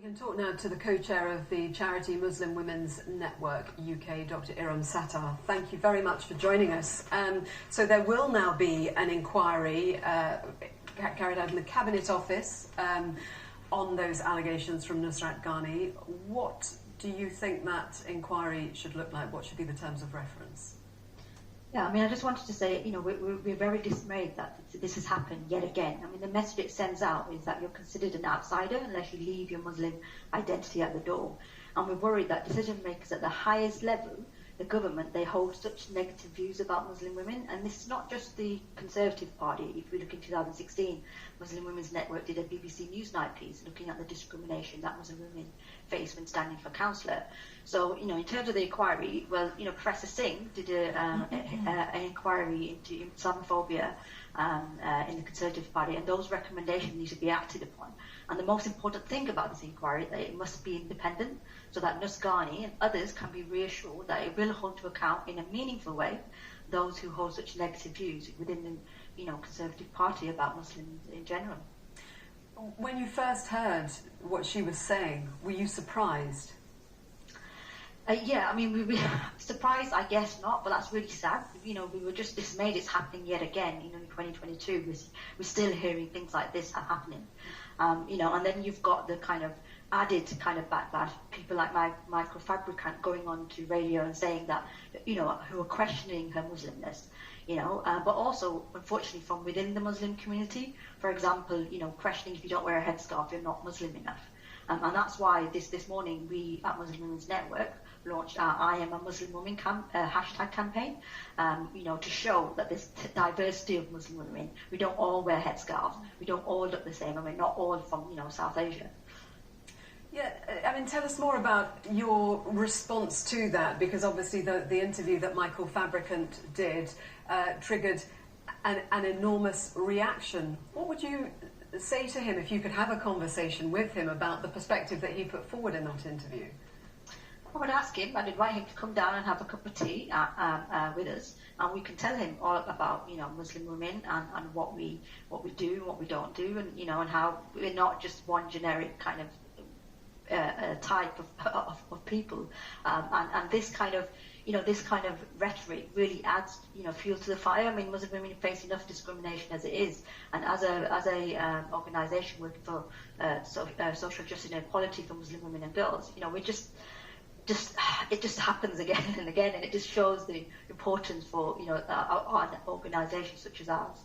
can talk now to the co-chair of the charity Muslim Women's Network UK, Dr. Iram Sattar. Thank you very much for joining us. So there will now be an inquiry carried out in the Cabinet Office on those allegations from Nus Ghani. What do you think that inquiry should look like? What should be the terms of reference? Yeah, I mean, I just wanted to say, we're very dismayed that this has happened yet again. I mean, the message it sends out is that you're considered an outsider unless you leave your Muslim identity at the door. And we're worried that decision makers at the highest level, the government, they hold such negative views about Muslim women. And this is not just the Conservative Party. If we look in 2016, Muslim Women's Network did a BBC Newsnight piece looking at the discrimination that Muslim women face when standing for councillor. So, in terms of the inquiry, well, Professor Singh did an inquiry into Islamophobia in the Conservative Party, and those recommendations need to be acted upon. And the most important thing about this inquiry is that it must be independent, so that Nus Ghani and others can be reassured that it will hold to account in a meaningful way those who hold such negative views within the Conservative Party about Muslims in general. When you first heard what she was saying, were you surprised? Yeah, I mean, we were surprised, I guess not, but that's really sad. We were just dismayed it's happening yet again. In 2022, we're still hearing things like this are happening. And then you've got the kind of added kind of backlash. People like Michael Fabricant going on to radio and saying that, who are questioning her Muslimness. But also, unfortunately, from within the Muslim community, for example, questioning if you don't wear a headscarf, you're not Muslim enough. And that's why this morning we at Muslim Women's Network launched our I Am a Muslim Woman hashtag campaign, to show that there's diversity of Muslim women. We don't all wear headscarves. We don't all look the same, and we're not all from, South Asia. Yeah, I mean, tell us more about your response to that, because obviously the interview that Michael Fabricant did triggered an enormous reaction. What would you say to him if you could have a conversation with him about the perspective that he put forward in that interview? I would ask him, I'd invite him to come down and have a cup of tea with us, and we can tell him all about, Muslim women and what we do and what we don't do, and how we're not just one generic kind of type of people, and this kind of this kind of rhetoric really adds fuel to the fire. I mean, Muslim women face enough discrimination as it is, and as a organisation working for social justice and equality for Muslim women and girls, we it just happens again and again, and it just shows the importance for an organisation such as ours.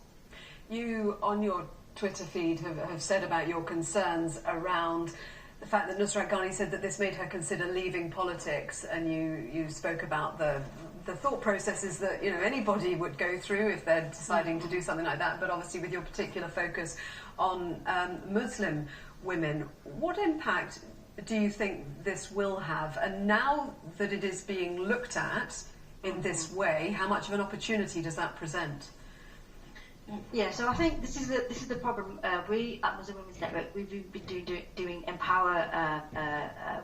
You, on your Twitter feed, have said about your concerns around the fact that Nus Ghani said that this made her consider leaving politics, and you spoke about the thought processes that anybody would go through if they're deciding to do something like that, but obviously with your particular focus on Muslim women. What impact do you think this will have? And now that it is being looked at in this way, how much of an opportunity does that present? Yeah, so I think this is the problem. We at Muslim Women's Network, we've been doing empower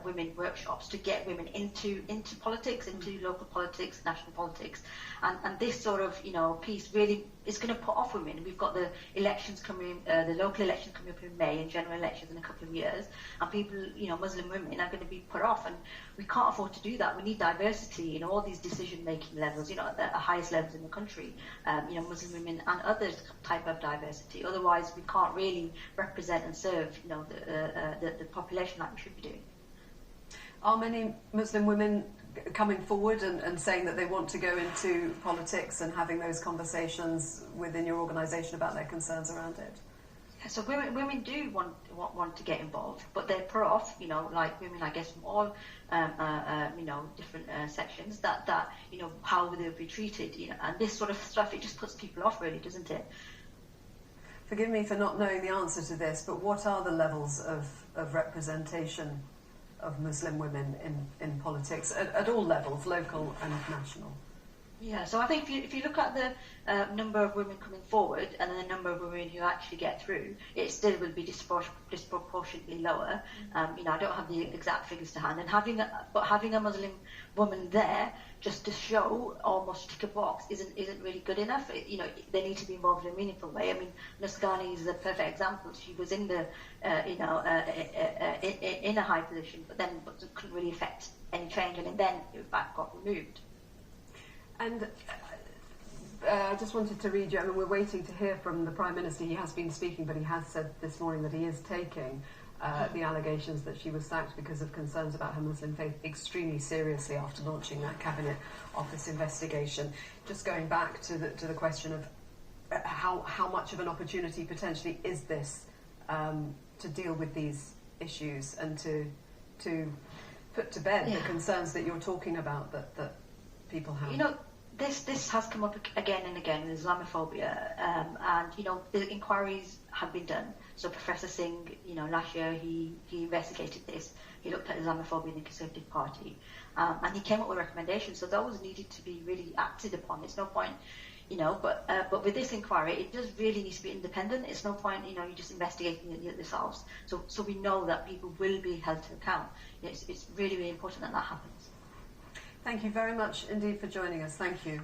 women workshops to get women into politics, into local politics, national politics, and this sort of piece really is going to put off women. We've got the elections coming, the local elections coming up in May, and general elections in a couple of years, and people, Muslim women are going to be put off, and we can't afford to do that. We need diversity in all these decision-making levels, at the highest levels in the country, Muslim women and other type of diversity. Otherwise, we can't really represent and serve, the population like we should be doing. Are many Muslim women coming forward and saying that they want to go into politics and having those conversations within your organisation about their concerns around it? Yeah, so women do want to get involved, but they're put off, like women, I guess, from all different sections, that how will they be treated, and this sort of stuff, it just puts people off, really, doesn't it? Forgive me for not knowing the answer to this, but what are the levels of representation of Muslim women in politics at all levels, local and national? Yeah, so I think if you look at the number of women coming forward and then the number of women who actually get through, it still will be disproportionately lower. I don't have the exact figures to hand, and having a Muslim woman there just to show, almost tick a box, isn't really good enough. They need to be involved in a meaningful way. I mean, Nus Ghani is a perfect example. She was in the in a high position, but couldn't really affect any change, and then in fact got removed. And I just wanted to read you, I mean, we're waiting to hear from the Prime Minister. He has been speaking, but he has said this morning that he is taking the allegations that she was sacked because of concerns about her Muslim faith extremely seriously after launching that Cabinet Office investigation. Just going back to the question of how much of an opportunity potentially is this to deal with these issues and to put to bed the concerns that you're talking about that people have. This has come up again and again with Islamophobia, and the inquiries have been done. So Professor Singh, last year he investigated this. He looked at Islamophobia in the Conservative Party, and he came up with recommendations. So those needed to be really acted upon. It's no point, but with this inquiry, it does really need to be independent. It's no point, you just investigating it yourselves. So we know that people will be held to account. It's really, really important that happens. Thank you very much indeed for joining us. Thank you.